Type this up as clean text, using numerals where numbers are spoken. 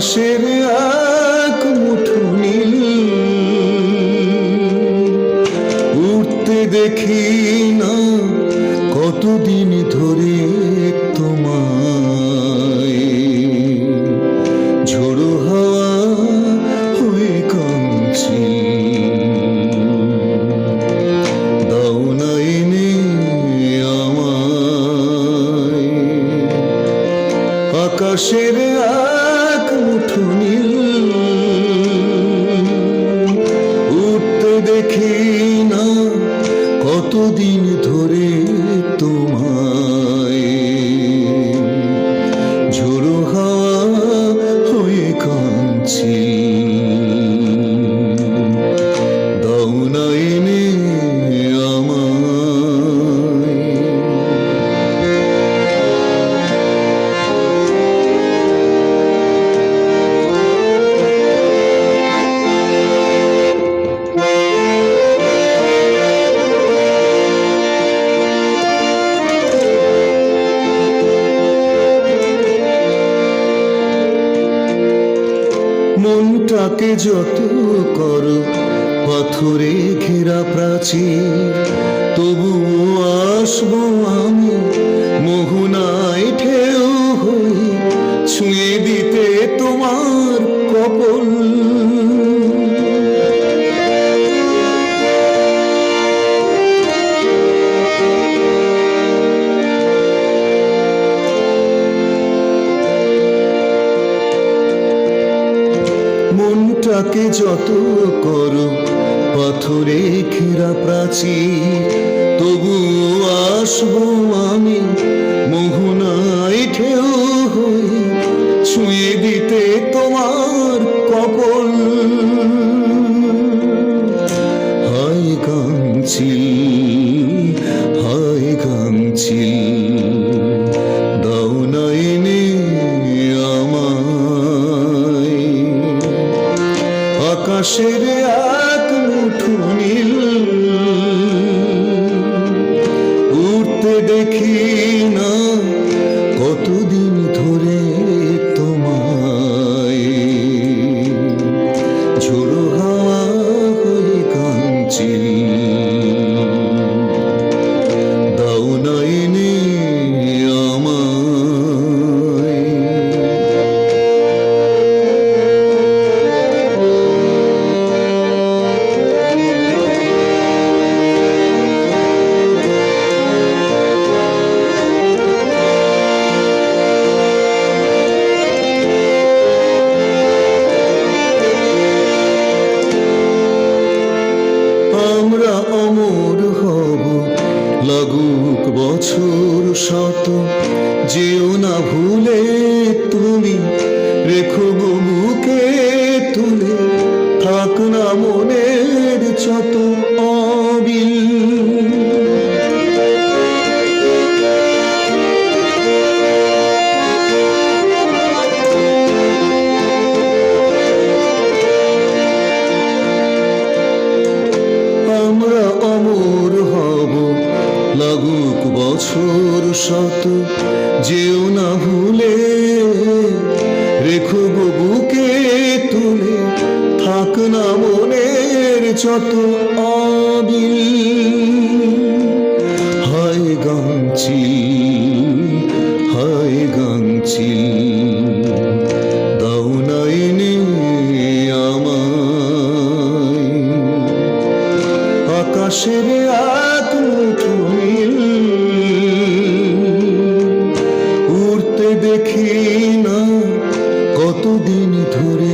আকাশের এক মুঠো নীল উড়তে দেখি না কতদিন ধরে তোমায়, ঝোড়ো হাওয়া হয়ে কাঁদছি, দাও না এনে আমায়। আকাশের এক মুঠো নীল উঠতে দেখি না কতদিন ধরে তোমায়, ঝোড়ো হাওয়া হয়ে কাঁদছি, দাও না এনে আমায়। মনটাকে যত করো পাথরে ঘেরা প্রাচীর, তবুও আসবো আমি মোহনায় ঢেউ হয়ে, ছুঁয়ে দিতে তোমার কপল। মনটাকে যত করো পাথরে ঘেরা প্রাচীর, তবুও আসবো আমি মোহনায় ঢেউ হয়ে, ছুঁয়ে দিতে তোমার কপল। হায় কাঁদছি, হায় কাঁদছি, দাও না এনে আমায়। আকাশের এক মুঠো নীল উড়তে দেখি না কতদিন ধরে তোমায়, ঝোড়ো হাওয়া হয়ে কাঁদছি, দাও না এনে আমায়। আমরা অমর হব লাগুক বছর শত, যেও না ভুলে তুমি, রেখো বুকে তুলে, থাক না মনের যত অবিল। আমরা অমর হব লাগুক বছর শত, যেও না ভুলে, রেখো বুকে তুলে, থাক না মনের যত অবিল। হায় কাঁদছি, হায় কাঁদছি, দাও না এনে আমায়। আকাশের এক মুঠো নীল উড়তে দেখি না কতদিন ধরে